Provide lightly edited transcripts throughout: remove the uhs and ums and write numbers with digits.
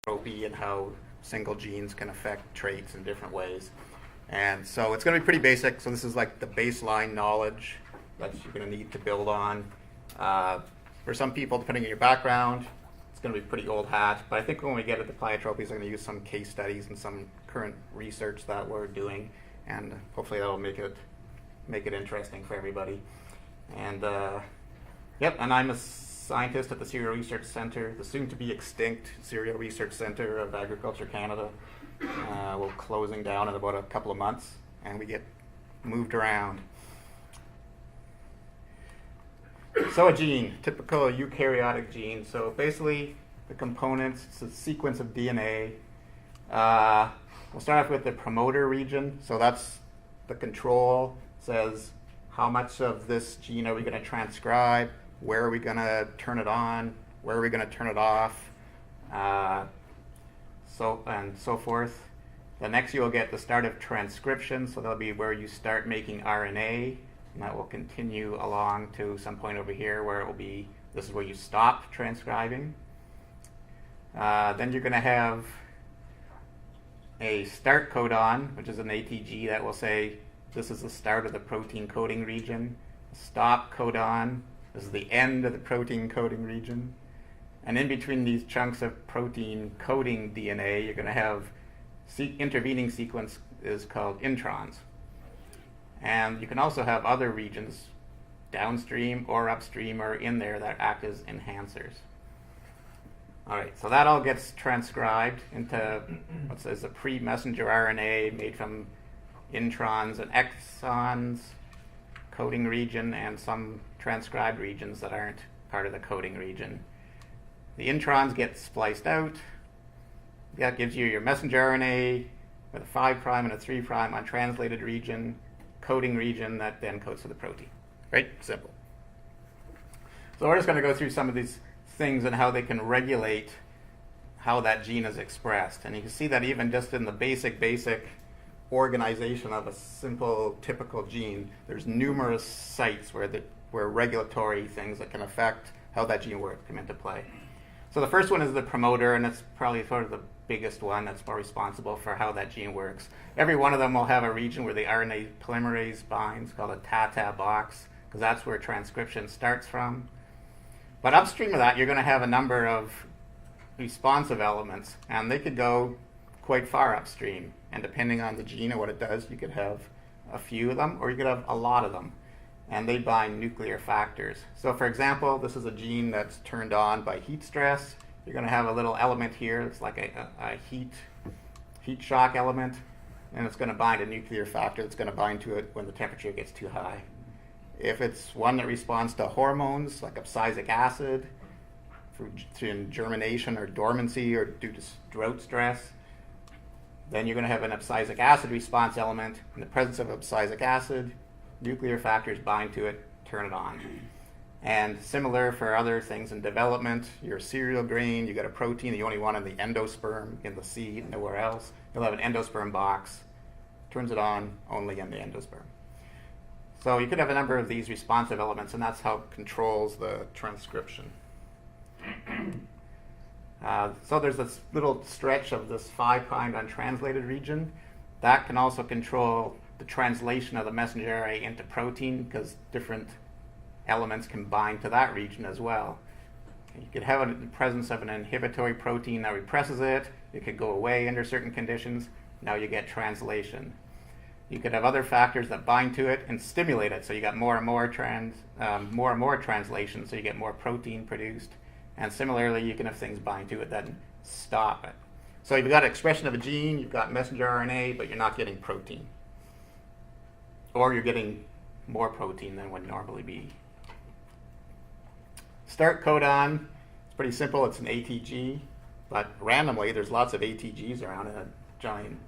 Pleiotropy and how single genes can affect traits in different ways. And so it's going to be pretty basic. So this is like the baseline knowledge that you're going to need to build on. For some people, depending on your background, it's going to be pretty old hat. But I think when we get into Pleiotropies, I'm going to use some case studies and some current research that we're doing, and hopefully that'll make it interesting for everybody. And and I'm a scientist at the Cereal Research Centre, the soon-to-be extinct Cereal Research Centre of Agriculture Canada. We're closing down in about a couple of months, and we get moved around. So a gene, typical eukaryotic gene. So basically, the components, it's a sequence of DNA. We'll start off with the promoter region. So that's the control. Says how much of this gene are we going to transcribe, where are we going to turn it on, where are we going to turn it off, so and so forth. The next you'll get the start of transcription, so that'll be where you start making RNA, and that will continue along to some point over here where it will be, this is where you stop transcribing. Then you're going to have a start codon, which is an ATG that will say this is the start of the protein coding region. Stop codon, this is the end of the protein coding region. And in between these chunks of protein coding DNA, you're going to have intervening sequence is called introns. And you can also have other regions downstream or upstream or in there that act as enhancers. All right, so that all gets transcribed into what says a pre-messenger RNA made from introns and exons, coding region, and some transcribed regions that aren't part of the coding region. The introns get spliced out. That gives you your messenger RNA with a 5' and a 3' untranslated region, coding region that then codes for the protein. Right? Simple. So we're just going to go through some of these things and how they can regulate how that gene is expressed. And you can see that even just in the basic organization of a simple typical gene, there's numerous sites where regulatory things that can affect how that gene works come into play. So the first one is the promoter, and it's probably sort of the biggest one that's more responsible for how that gene works. Every one of them will have a region where the RNA polymerase binds, called a TATA box, because that's where transcription starts from. But upstream of that, you're going to have a number of responsive elements, and they could go quite far upstream. And depending on the gene and what it does, you could have a few of them, or you could have a lot of them. And they bind nuclear factors. So for example, this is a gene that's turned on by heat stress. You're going to have a little element here that's like a heat shock element, and it's going to bind a nuclear factor that's going to bind to it when the temperature gets too high. If it's one that responds to hormones like abscisic acid through germination or dormancy or due to drought stress, then you're going to have an abscisic acid response element. In the presence of abscisic acid, nuclear factors bind to it, turn it on. And similar for other things in development, your cereal grain, you got a protein that you only want in the endosperm, in the seed, nowhere else. You'll have an endosperm box, turns it on only in the endosperm. So you could have a number of these responsive elements, and that's how it controls the transcription. So there's this little stretch of this 5' untranslated region. That can also control the translation of the messenger RNA into protein, because different elements can bind to that region as well. You could have the presence of an inhibitory protein that represses it. It could go away under certain conditions. Now you get translation. You could have other factors that bind to it and stimulate it, so you got more and more translation, so you get more protein produced. And similarly, you can have things bind to it that stop it. So you've got expression of a gene, you've got messenger RNA, but you're not getting protein. Or you're getting more protein than would normally be. Start codon, it's pretty simple, it's an ATG, but randomly there's lots of ATGs around in a giant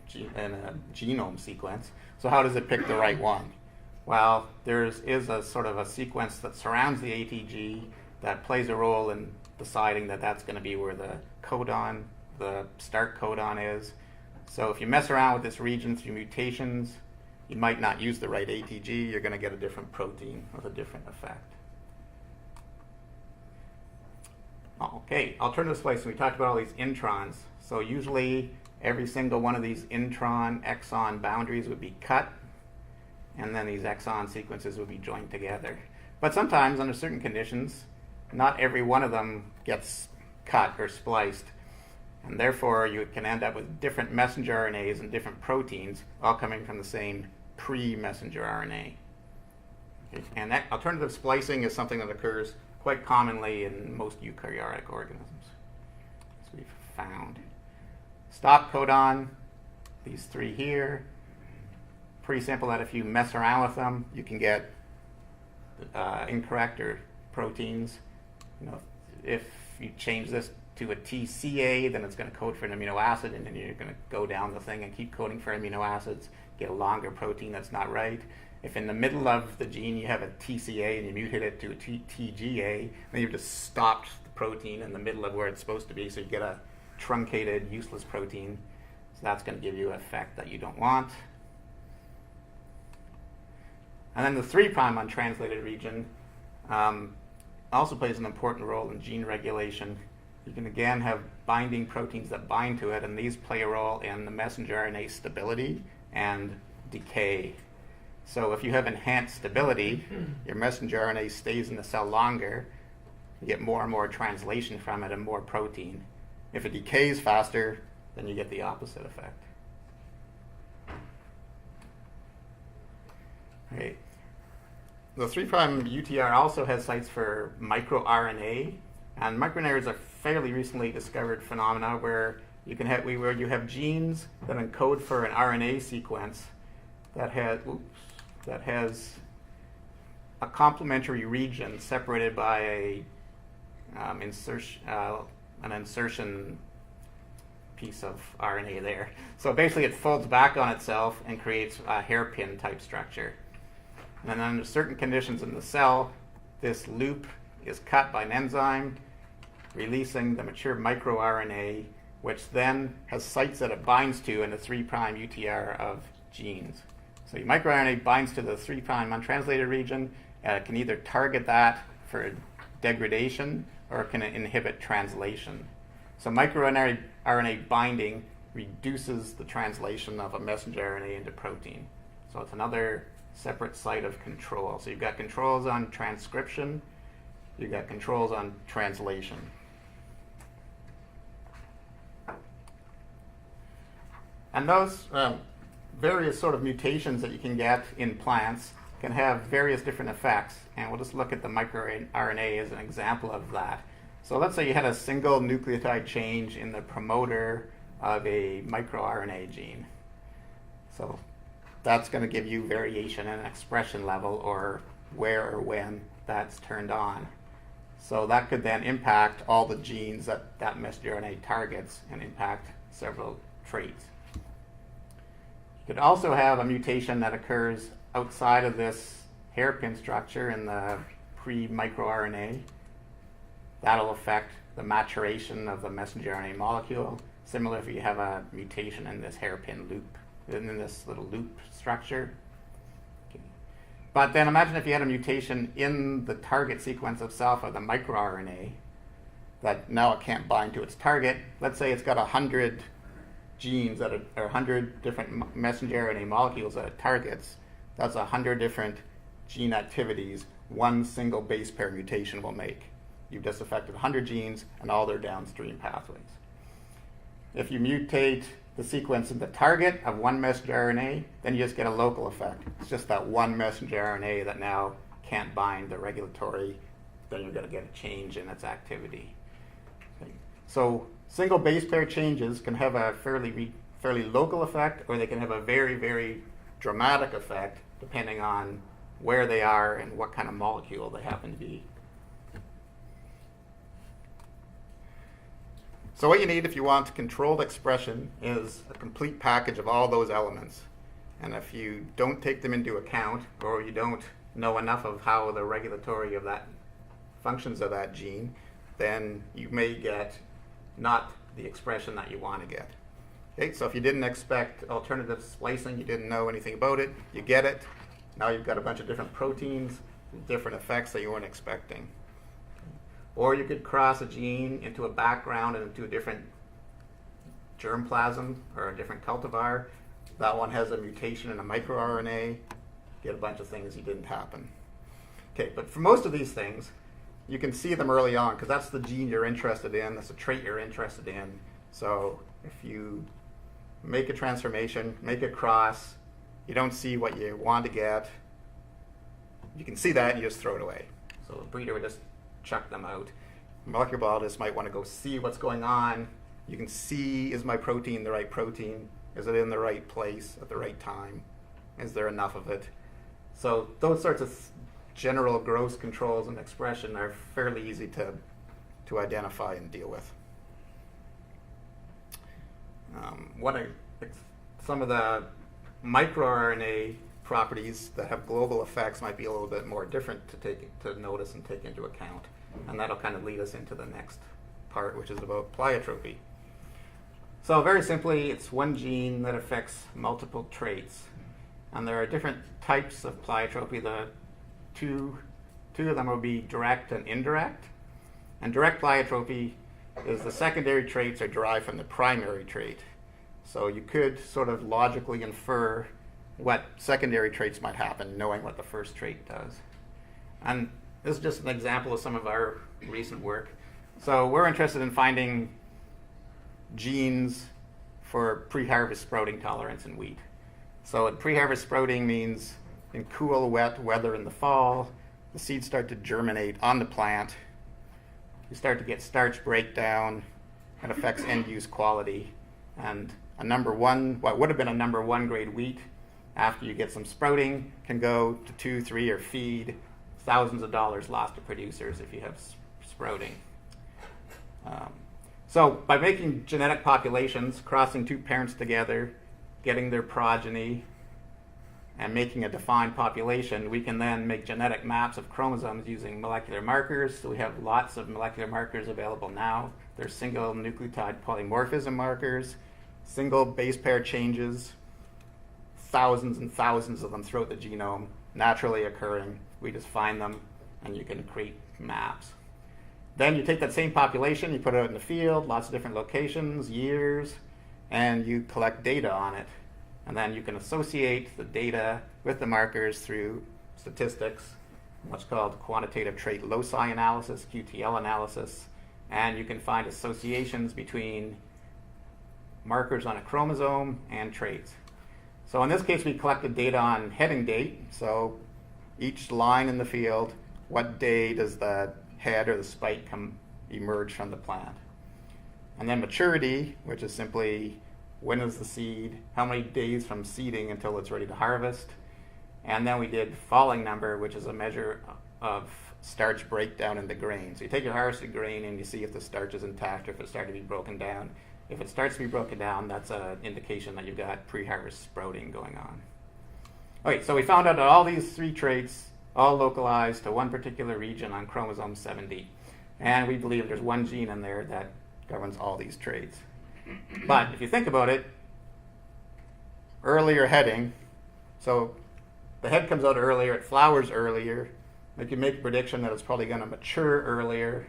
genome sequence. So how does it pick the right one? Well, there is a sort of a sequence that surrounds the ATG that plays a role in deciding that that's going to be where the codon, the start codon is. So if you mess around with this region through mutations, you might not use the right ATG, you're going to get a different protein with a different effect. Okay, alternative splicing. We talked about all these introns. So usually every single one of these intron-exon boundaries would be cut, and then these exon sequences would be joined together. But sometimes, under certain conditions, not every one of them gets cut or spliced, and therefore you can end up with different messenger RNAs and different proteins all coming from the same pre-messenger RNA. Okay. And that alternative splicing is something that occurs quite commonly in most eukaryotic organisms, as we've found. Stop codon, these three here. Pretty simple that if you mess around with them, you can get incorrect or proteins. You know, if you change this to a TCA, then it's going to code for an amino acid, and then you're going to go down the thing and keep coding for amino acids, get a longer protein that's not right. If in the middle of the gene you have a TCA and you mutate it to a TGA, then you've just stopped the protein in the middle of where it's supposed to be, so you get a truncated, useless protein. So that's going to give you an effect that you don't want. And then the 3' untranslated region also plays an important role in gene regulation. You can again have binding proteins that bind to it, and these play a role in the messenger RNA stability and decay. So if you have enhanced stability, your messenger RNA stays in the cell longer, you get more and more translation from it and more protein. If it decays faster, then you get the opposite effect. Okay. The 3' UTR also has sites for microRNA, and microRNA is a fairly recently discovered phenomena where you can have where you have genes that encode for an RNA sequence that has a complementary region separated by an insertion piece of RNA there. So basically it folds back on itself and creates a hairpin type structure. And then under certain conditions in the cell, this loop is cut by an enzyme, releasing the mature microRNA, which then has sites that it binds to in the 3' UTR of genes. So your microRNA binds to the 3' untranslated region, it can either target that for degradation or it can inhibit translation. So microRNA binding reduces the translation of a messenger RNA into protein. So it's another separate site of control. So you've got controls on transcription, you've got controls on translation. And those various sort of mutations that you can get in plants can have various different effects. And we'll just look at the microRNA as an example of that. So let's say you had a single nucleotide change in the promoter of a microRNA gene. So that's going to give you variation in expression level or where or when that's turned on. So that could then impact all the genes that that messenger RNA targets and impact several traits. You could also have a mutation that occurs outside of this hairpin structure in the pre-microRNA. That'll affect the maturation of the messenger RNA molecule. Similar if you have a mutation in this hairpin loop, in this little loop structure. Okay. But then imagine if you had a mutation in the target sequence itself of the microRNA that now it can't bind to its target. Let's say it's got 100 genes that are 100 different messenger RNA molecules that it targets. That's 100 different gene activities one single base pair mutation will make. You've just affected 100 genes and all their downstream pathways. If you mutate the sequence in the target of one messenger RNA, then you just get a local effect. It's just that one messenger RNA that now can't bind the regulatory, then you're going to get a change in its activity. Okay. So single base pair changes can have a fairly local effect, or they can have a very, very dramatic effect depending on where they are and what kind of molecule they happen to be. So what you need if you want controlled expression is a complete package of all those elements. And if you don't take them into account, or you don't know enough of how the regulatory of that functions of that gene, then you may get not the expression that you want to get. Okay, so if you didn't expect alternative splicing, you didn't know anything about it, you get it. Now you've got a bunch of different proteins, different effects that you weren't expecting. Or you could cross a gene into a background and into a different germplasm or a different cultivar. That one has a mutation in a microRNA. Get a bunch of things that didn't happen. Okay, but for most of these things, you can see them early on because that's the gene you're interested in, that's the trait you're interested in. So if you make a transformation, make a cross, you don't see what you want to get, you can see that and you just throw it away. So the breeder would just chuck them out. Molecular biologists might want to go see what's going on. You can see, is my protein the right protein? Is it in the right place at the right time? Is there enough of it? So those sorts of general gross controls and expression are fairly easy to identify and deal with. Some of the microRNA properties that have global effects might be a little bit more different to notice and take into account. And that'll kind of lead us into the next part, which is about Pleiotropy. So very simply, it's one gene that affects multiple traits. And there are different types of Pleiotropy. The two of them will be direct and indirect. And direct Pleiotropy is the secondary traits are derived from the primary trait. So you could sort of logically infer what secondary traits might happen, knowing what the first trait does. And this is just an example of some of our recent work. So we're interested in finding genes for pre-harvest sprouting tolerance in wheat. So pre-harvest sprouting means in cool, wet weather in the fall, the seeds start to germinate on the plant. You start to get starch breakdown. It affects end-use quality. And what would have been a number 1 grade wheat, after you get some sprouting, can go to 2, 3, or feed thousands of dollars lost to producers if you have sprouting. So by making genetic populations, crossing 2 parents together, getting their progeny, and making a defined population, we can then make genetic maps of chromosomes using molecular markers. So we have lots of molecular markers available now. There's single nucleotide polymorphism markers, single base pair changes, thousands and thousands of them throughout the genome, naturally occurring. We just find them, and you can create maps. Then you take that same population, you put it out in the field, lots of different locations, years, and you collect data on it. And then you can associate the data with the markers through statistics, what's called quantitative trait loci analysis, QTL analysis, and you can find associations between markers on a chromosome and traits. So in this case, we collected data on heading date. So each line in the field, what day does the head or the spike emerge from the plant? And then maturity, which is simply when is the seed, how many days from seeding until it's ready to harvest. And then we did falling number, which is a measure of starch breakdown in the grain. So you take your harvested grain and you see if the starch is intact or if it started to be broken down. If it starts to be broken down, that's an indication that you've got pre-harvest sprouting going on. Okay, so we found out that all these 3 traits all localized to one particular region on chromosome 7D. And we believe there's one gene in there that governs all these traits. But if you think about it, earlier heading, so the head comes out earlier, it flowers earlier, we can make a prediction that it's probably going to mature earlier.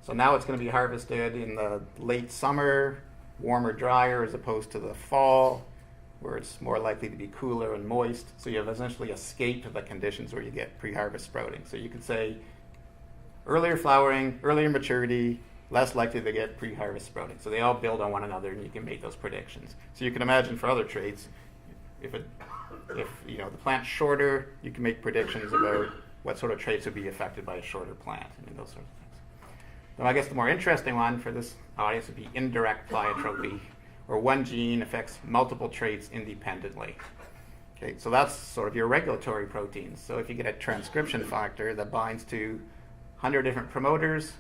So now it's going to be harvested in the late summer, warmer, drier, as opposed to the fall, where it's more likely to be cooler and moist. So you have essentially escaped the conditions where you get pre-harvest sprouting. So you could say earlier flowering, earlier maturity, less likely to get pre-harvest sprouting. So they all build on one another, and you can make those predictions. So you can imagine for other traits, if the plant's shorter, you can make predictions about what sort of traits would be affected by a shorter plant, and those sorts of things. So I guess the more interesting one for this audience would be indirect pleiotropy, where one gene affects multiple traits independently. Okay, so that's sort of your regulatory proteins. So if you get a transcription factor that binds to 100 different promoters,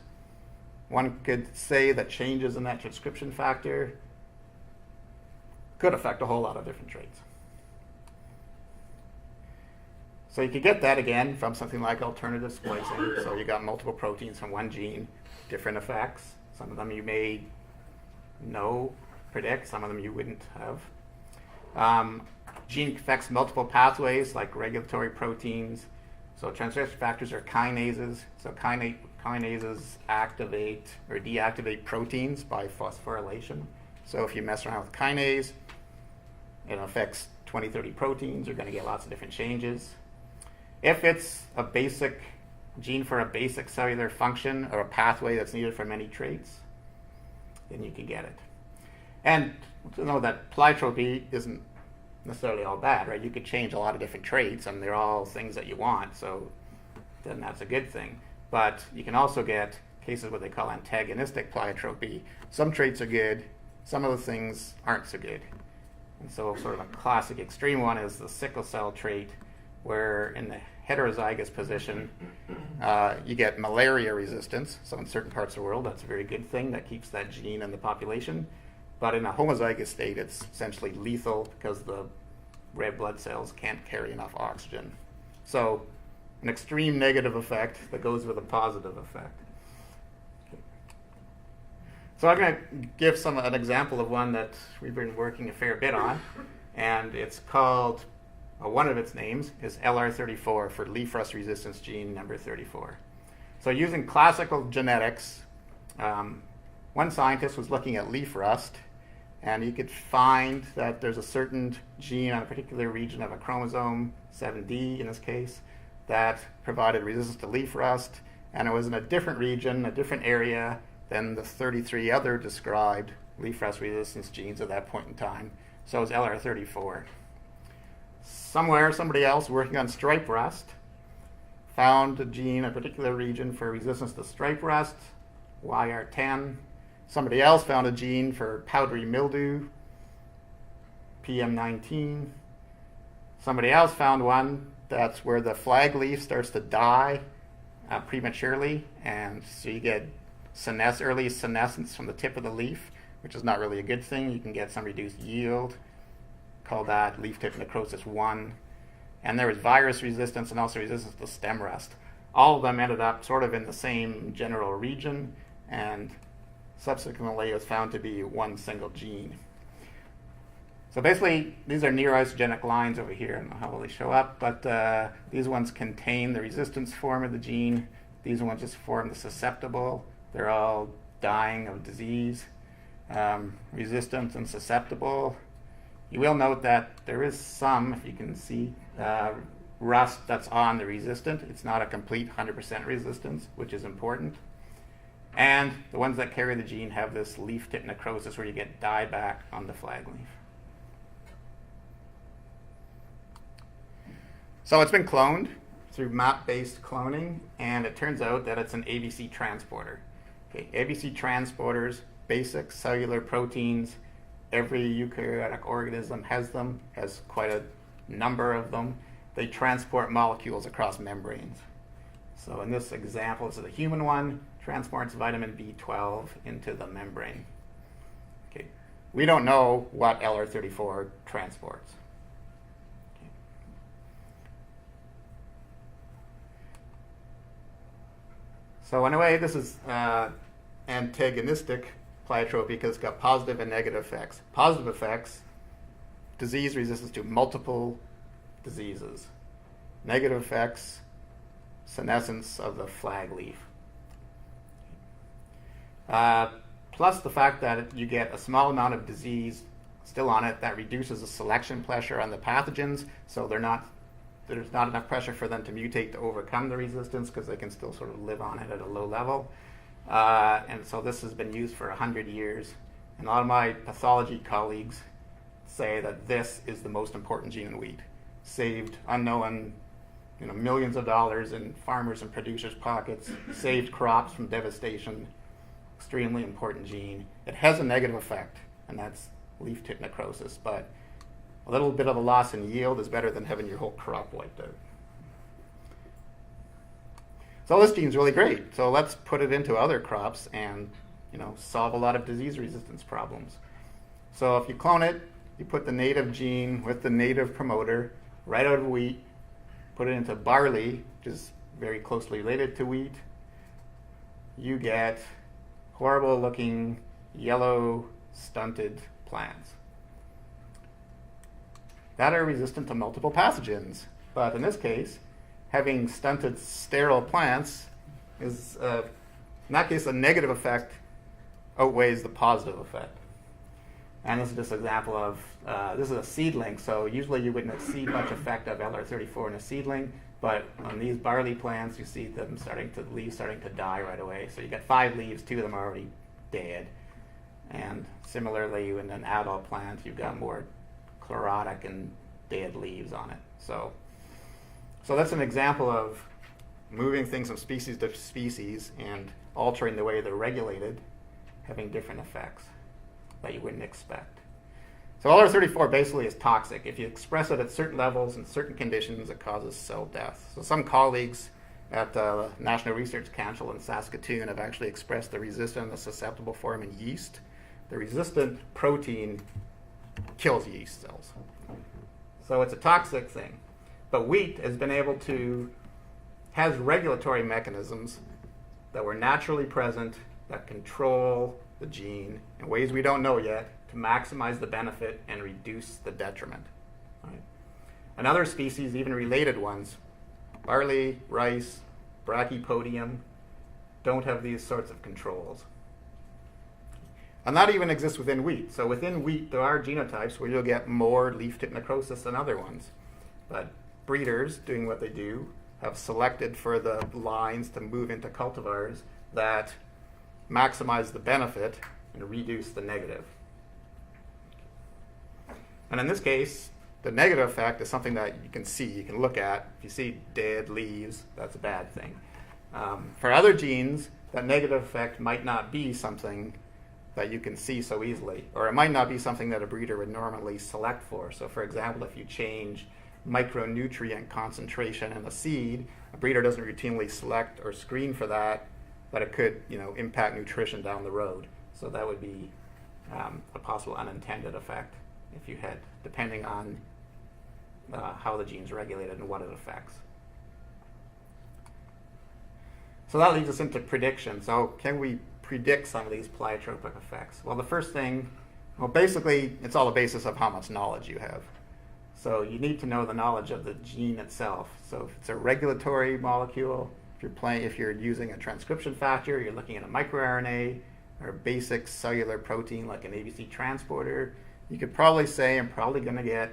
one could say that changes in that transcription factor could affect a whole lot of different traits. So you could get that again from something like alternative splicing. So you got multiple proteins from one gene, different effects. Some of them you may predict, some of them you wouldn't have. Gene affects multiple pathways like regulatory proteins. So transcription factors are kinases. So kinases activate or deactivate proteins by phosphorylation. So if you mess around with kinase, it affects 20, 30 proteins. You're going to get lots of different changes. If it's a basic gene for a basic cellular function or a pathway that's needed for many traits, then you can get it. And to know that pleiotropy isn't necessarily all bad, right? You could change a lot of different traits, and they're all things that you want, so then that's a good thing. But you can also get cases what they call antagonistic pleiotropy. Some traits are good, some of the things aren't so good. And so sort of a classic extreme one is the sickle cell trait, where in the heterozygous position, you get malaria resistance. So in certain parts of the world, that's a very good thing. That keeps that gene in the population. But in a homozygous state, it's essentially lethal because the red blood cells can't carry enough oxygen. So an extreme negative effect that goes with a positive effect. So I'm going to give an example of one that we've been working a fair bit on, and it's called, one of its names is LR34 for leaf rust resistance gene number 34. So using classical genetics, one scientist was looking at leaf rust, and he could find that there's a certain gene on a particular region of a chromosome, 7D in this case, that provided resistance to leaf rust, and it was in a different region, a different area than the 33 other described leaf rust resistance genes at that point in time. So it was LR34. Somewhere, somebody else working on stripe rust found a gene, a particular region for resistance to stripe rust, YR10. Somebody else found a gene for powdery mildew, PM19. Somebody else found one that's where the flag leaf starts to die prematurely, and so you get early senescence from the tip of the leaf, which is not really a good thing. You can get some reduced yield. Call that leaf tip necrosis 1. And there was virus resistance and also resistance to stem rust. All of them ended up sort of in the same general region, and subsequently it was found to be one single gene. So basically, these are near isogenic lines over here. I don't know how well they show up, but these ones contain the resistance form of the gene. These ones just form the susceptible. They're all dying of disease. Resistant and susceptible. You will note that there is some, if you can see, rust that's on the resistant. It's not a complete 100% resistance, which is important. And the ones that carry the gene have this leaf tip necrosis where you get dieback on the flag leaf. So it's been cloned through map-based cloning, and it turns out that it's an ABC transporter. Okay, ABC transporters, basic cellular proteins. Every eukaryotic organism has them, has quite a number of them. They transport molecules across membranes. So in this example, this is a human one, transports vitamin B12 into the membrane. Okay. We don't know what LR34 transports. Okay. So in a way, this is antagonistic Pleiotropy because it's got positive and negative effects. Positive effects, disease resistance to multiple diseases. Negative effects, senescence of the flag leaf. Plus the fact that you get a small amount of disease still on it, that reduces the selection pressure on the pathogens, so there's not enough pressure for them to mutate to overcome the resistance because they can still sort of live on it at a low level. And so this has been used for 100 years. And a lot of my pathology colleagues say that this is the most important gene in wheat. Saved unknown millions of dollars in farmers and producers' pockets, saved crops from devastation, extremely important gene. It has a negative effect, and that's leaf tip necrosis, but a little bit of a loss in yield is better than having your whole crop wiped out. So this gene's really great. So let's put it into other crops and solve a lot of disease resistance problems. So if you clone it, you put the native gene with the native promoter right out of wheat, put it into barley, which is very closely related to wheat, you get horrible looking yellow stunted plants that are resistant to multiple pathogens. But in this case, having stunted sterile plants is, in that case, the negative effect outweighs the positive effect. And this is just an example of, this is a seedling, so usually you wouldn't see much effect of LR34 in a seedling, but on these barley plants, you see them leaves starting to die right away. So you get 5 leaves, 2 of them are already dead. And similarly, in an adult plant, you've got more chlorotic and dead leaves on it. So that's an example of moving things from species to species and altering the way they're regulated, having different effects that you wouldn't expect. So LR34 basically is toxic. If you express it at certain levels and certain conditions, it causes cell death. So some colleagues at the National Research Council in Saskatoon have actually expressed the resistant and the susceptible form in yeast. The resistant protein kills yeast cells. So it's a toxic thing. But wheat has been able to, has regulatory mechanisms that were naturally present that control the gene in ways we don't know yet to maximize the benefit and reduce the detriment. Right? And other species, even related ones, barley, rice, brachypodium, don't have these sorts of controls. And that even exists within wheat. So within wheat, there are genotypes where you'll get more leaf tip necrosis than other ones. But breeders, doing what they do, have selected for the lines to move into cultivars that maximize the benefit and reduce the negative. And in this case, the negative effect is something that you can see, you can look at. If you see dead leaves, that's a bad thing. For other genes, that negative effect might not be something that you can see so easily, or it might not be something that a breeder would normally select for. So for example, if you change micronutrient concentration in a seed, a breeder doesn't routinely select or screen for that, but it could, impact nutrition down the road. So that would be a possible unintended effect if you had, depending on how the gene's regulated and what it affects. So that leads us into prediction. So can we predict some of these pleiotropic effects? Well, the first thing, basically, it's all the basis of how much knowledge you have. So you need to know the knowledge of the gene itself. So if it's a regulatory molecule, if you're using a transcription factor, you're looking at a microRNA or a basic cellular protein like an ABC transporter, you could probably say I'm probably going to get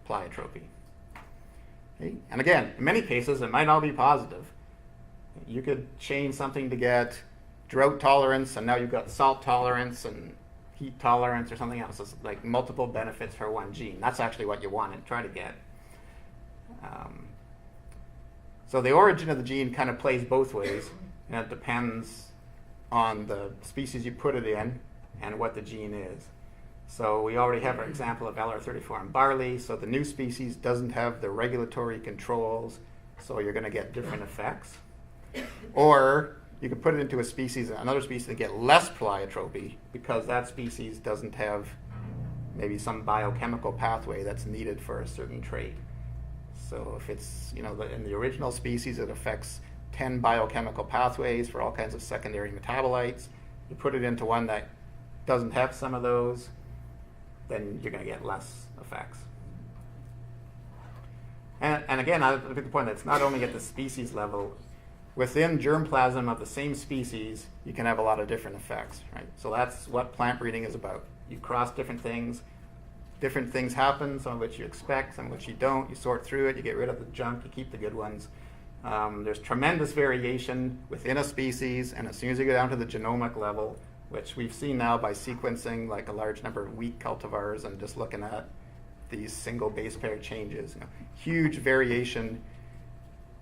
pleiotropy. Okay? And again, in many cases, it might all be positive. You could change something to get drought tolerance, and now you've got salt tolerance and heat tolerance or something else. It's like multiple benefits for one gene. That's actually what you want to try to get. So the origin of the gene kind of plays both ways, and it depends on the species you put it in and what the gene is. So we already have our example of LR34 in barley, so the new species doesn't have the regulatory controls, so you're going to get different effects. Or you could put it into another species and get less pleiotropy because that species doesn't have maybe some biochemical pathway that's needed for a certain trait. So if it's, in the original species, it affects 10 biochemical pathways for all kinds of secondary metabolites. You put it into one that doesn't have some of those, then you're going to get less effects. And again, I make the point that it's not only at the species level. Within germplasm of the same species, you can have a lot of different effects, right? So that's what plant breeding is about. You cross different things happen, some of which you expect, some of which you don't. You sort through it, you get rid of the junk, you keep the good ones. There's tremendous variation within a species, and as soon as you go down to the genomic level, which we've seen now by sequencing like a large number of wheat cultivars and just looking at these single base pair changes, huge variation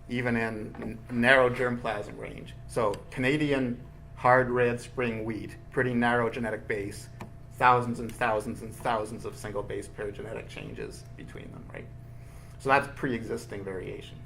even in narrow germplasm range. So Canadian hard red spring wheat, pretty narrow genetic base, thousands and thousands and thousands of single base pair genetic changes between them, right? So that's pre-existing variation.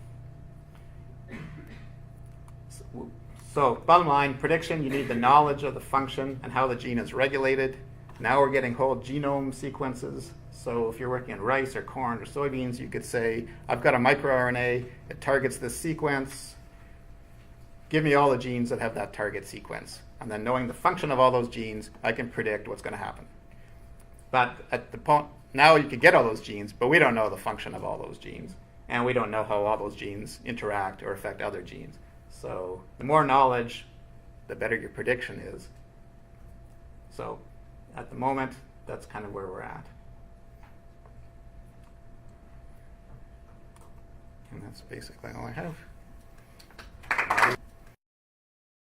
So bottom line, prediction, you need the knowledge of the function and how the gene is regulated. Now we're getting whole genome sequences. So if you're working on rice or corn or soybeans, you could say, I've got a microRNA, it targets this sequence. Give me all the genes that have that target sequence. And then knowing the function of all those genes, I can predict what's going to happen. But at the point, now you can get all those genes, but we don't know the function of all those genes. And we don't know how all those genes interact or affect other genes. So the more knowledge, the better your prediction is. So at the moment, that's kind of where we're at. And that's basically all I have.